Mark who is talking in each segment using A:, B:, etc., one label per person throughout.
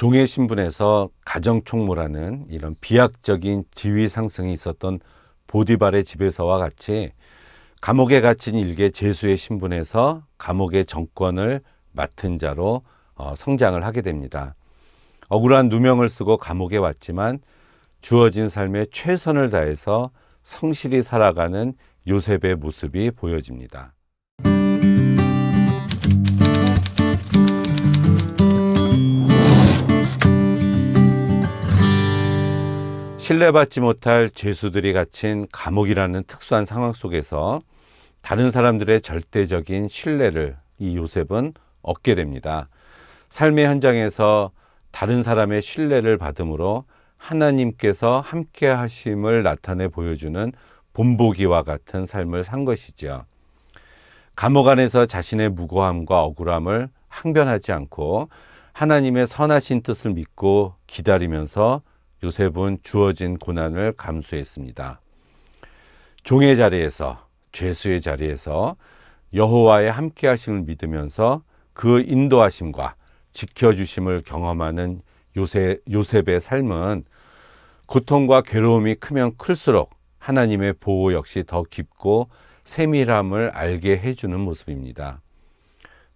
A: 종의 신분에서 가정총무라는 이런 비약적인 지위 상승이 있었던 보디발의 집에서와 같이 감옥에 갇힌 일개 제수의 신분에서 감옥의 정권을 맡은 자로 성장을 하게 됩니다. 억울한 누명을 쓰고 감옥에 왔지만 주어진 삶에 최선을 다해서 성실히 살아가는 요셉의 모습이 보여집니다. 신뢰받지 못할 죄수들이 갇힌 감옥이라는 특수한 상황 속에서 다른 사람들의 절대적인 신뢰를 이 요셉은 얻게 됩니다. 삶의 현장에서 다른 사람의 신뢰를 받음으로 하나님께서 함께 하심을 나타내 보여주는 본보기와 같은 삶을 산 것이죠. 감옥 안에서 자신의 무고함과 억울함을 항변하지 않고 하나님의 선하신 뜻을 믿고 기다리면서 요셉은 주어진 고난을 감수했습니다. 종의 자리에서, 죄수의 자리에서 여호와의 함께 하심을 믿으면서 그 인도하심과 지켜주심을 경험하는 요셉의 삶은 고통과 괴로움이 크면 클수록 하나님의 보호 역시 더 깊고 세밀함을 알게 해주는 모습입니다.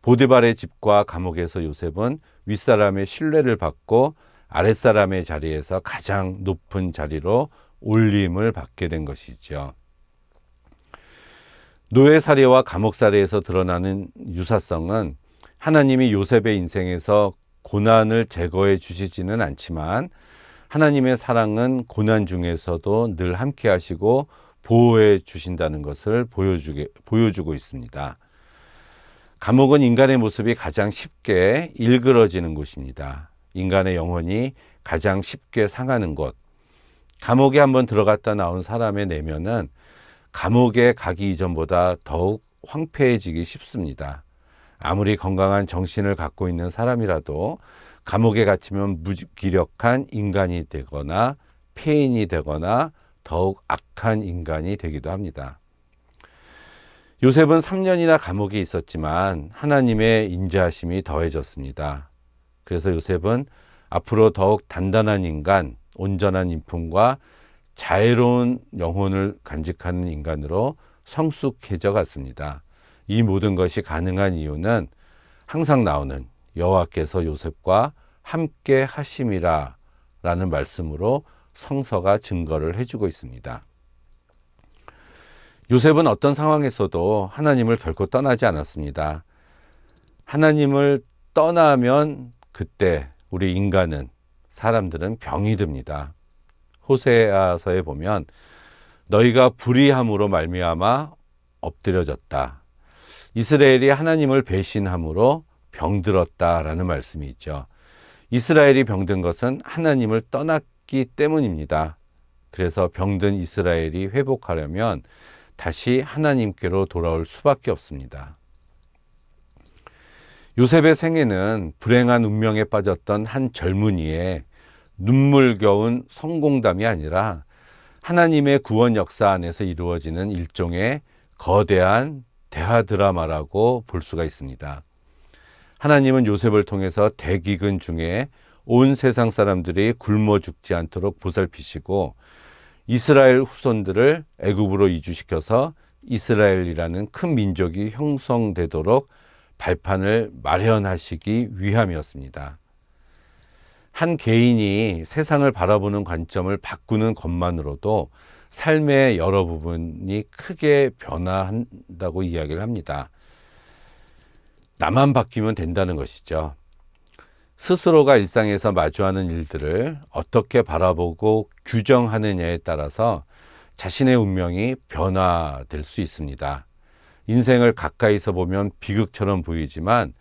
A: 보디발의 집과 감옥에서 요셉은 윗사람의 신뢰를 받고 아랫사람의 자리에서 가장 높은 자리로 올림을 받게 된 것이죠. 노예살이와 감옥살이에서 드러나는 유사성은 하나님이 요셉의 인생에서 고난을 제거해 주시지는 않지만 하나님의 사랑은 고난 중에서도 늘 함께 하시고 보호해 주신다는 것을 보여주고 있습니다. 감옥은 인간의 모습이 가장 쉽게 일그러지는 곳입니다. 인간의 영혼이 가장 쉽게 상하는 곳. 감옥에 한번 들어갔다 나온 사람의 내면은 감옥에 가기 이전보다 더욱 황폐해지기 쉽습니다. 아무리 건강한 정신을 갖고 있는 사람이라도 감옥에 갇히면 무기력한 인간이 되거나 폐인이 되거나 더욱 악한 인간이 되기도 합니다. 요셉은 3년이나 감옥에 있었지만 하나님의 인자하심이 더해졌습니다. 그래서 요셉은 앞으로 더욱 단단한 인간, 온전한 인품과 자애로운 영혼을 간직하는 인간으로 성숙해져 갔습니다. 이 모든 것이 가능한 이유는 항상 나오는 여호와께서 요셉과 함께 하심이라 라는 말씀으로 성서가 증거를 해주고 있습니다. 요셉은 어떤 상황에서도 하나님을 결코 떠나지 않았습니다. 하나님을 떠나면 그때 우리 인간은, 사람들은 병이 듭니다. 호세아서에 보면 너희가 불의함으로 말미암아 엎드려졌다. 이스라엘이 하나님을 배신함으로 병들었다라는 말씀이 있죠. 이스라엘이 병든 것은 하나님을 떠났기 때문입니다. 그래서 병든 이스라엘이 회복하려면 다시 하나님께로 돌아올 수밖에 없습니다. 요셉의 생애는 불행한 운명에 빠졌던 한 젊은이의 눈물겨운 성공담이 아니라 하나님의 구원 역사 안에서 이루어지는 일종의 거대한 대화 드라마라고 볼 수가 있습니다. 하나님은 요셉을 통해서 대기근 중에 온 세상 사람들이 굶어 죽지 않도록 보살피시고 이스라엘 후손들을 애굽으로 이주시켜서 이스라엘이라는 큰 민족이 형성되도록 발판을 마련하시기 위함이었습니다. 한 개인이 세상을 바라보는 관점을 바꾸는 것만으로도 삶의 여러 부분이 크게 변화한다고 이야기를 합니다. 나만 바뀌면 된다는 것이죠. 스스로가 일상에서 마주하는 일들을 어떻게 바라보고 규정하느냐에 따라서 자신의 운명이 변화될 수 있습니다. 인생을 가까이서 보면 비극처럼 보이지만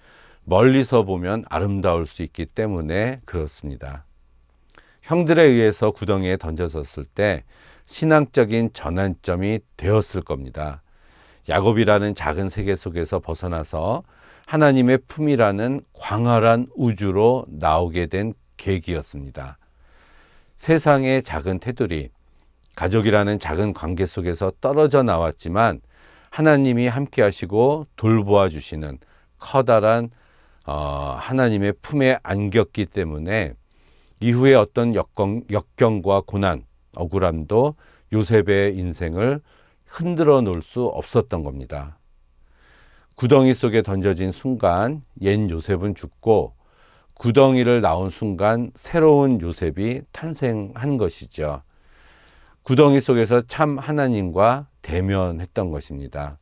A: 멀리서 보면 아름다울 수 있기 때문에 그렇습니다. 형들에 의해서 구덩이에 던져졌을 때 신앙적인 전환점이 되었을 겁니다. 야곱이라는 작은 세계 속에서 벗어나서 하나님의 품이라는 광활한 우주로 나오게 된 계기였습니다. 세상의 작은 테두리, 가족이라는 작은 관계 속에서 떨어져 나왔지만 하나님이 함께 하시고 돌보아 주시는 커다란 하나님의 품에 안겼기 때문에 이후에 어떤 역경과 고난, 억울함도 요셉의 인생을 흔들어 놓을 수 없었던 겁니다. 구덩이 속에 던져진 순간 옛 요셉은 죽고 구덩이를 나온 순간 새로운 요셉이 탄생한 것이죠. 구덩이 속에서 참 하나님과 대면했던 것입니다.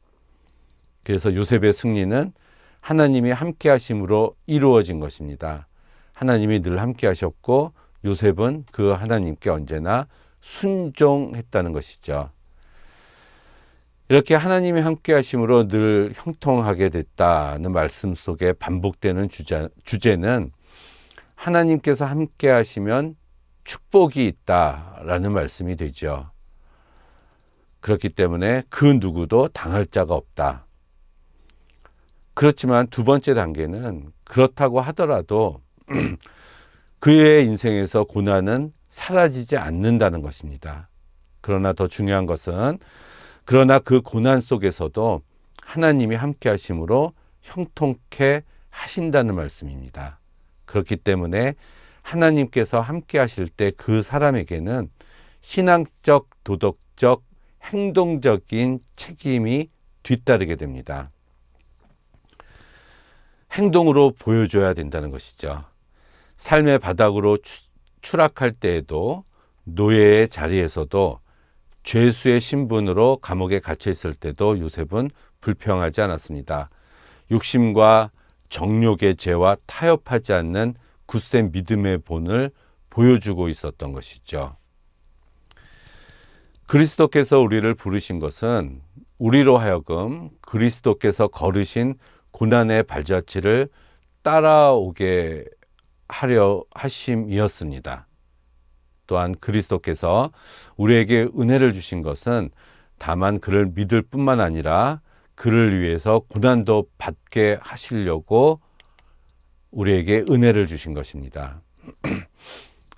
A: 그래서 요셉의 승리는 하나님이 함께 하심으로 이루어진 것입니다. 하나님이 늘 함께 하셨고 요셉은 그 하나님께 언제나 순종했다는 것이죠. 이렇게 하나님이 함께 하심으로 늘 형통하게 됐다는 말씀 속에 반복되는 주제는 하나님께서 함께 하시면 축복이 있다라는 말씀이 되죠. 그렇기 때문에 그 누구도 당할 자가 없다. 그렇지만 두 번째 단계는 그렇다고 하더라도 그의 인생에서 고난은 사라지지 않는다는 것입니다. 그러나 더 중요한 것은 그러나 그 고난 속에서도 하나님이 함께 하심으로 형통케 하신다는 말씀입니다. 그렇기 때문에 하나님께서 함께 하실 때 그 사람에게는 신앙적, 도덕적, 행동적인 책임이 뒤따르게 됩니다. 행동으로 보여줘야 된다는 것이죠. 삶의 바닥으로 추락할 때에도 노예의 자리에서도 죄수의 신분으로 감옥에 갇혀 있을 때도 요셉은 불평하지 않았습니다. 육심과 정욕의 죄와 타협하지 않는 굳센 믿음의 본을 보여주고 있었던 것이죠. 그리스도께서 우리를 부르신 것은 우리로 하여금 그리스도께서 걸으신 고난의 발자취를 따라오게 하려 하심이었습니다. 또한 그리스도께서 우리에게 은혜를 주신 것은 다만 그를 믿을 뿐만 아니라 그를 위해서 고난도 받게 하시려고 우리에게 은혜를 주신 것입니다.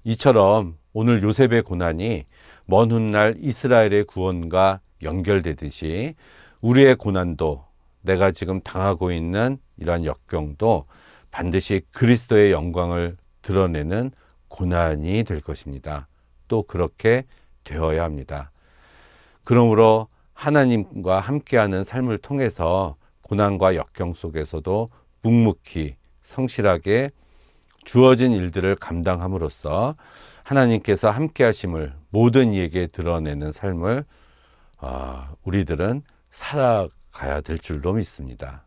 A: 이처럼 오늘 요셉의 고난이 먼 훗날 이스라엘의 구원과 연결되듯이 우리의 고난도 내가 지금 당하고 있는 이러한 역경도 반드시 그리스도의 영광을 드러내는 고난이 될 것입니다. 또 그렇게 되어야 합니다. 그러므로 하나님과 함께하는 삶을 통해서 고난과 역경 속에서도 묵묵히 성실하게 주어진 일들을 감당함으로써 하나님께서 함께하심을 모든 이에게 드러내는 삶을 우리들은 살아가야 될 줄로 믿습니다.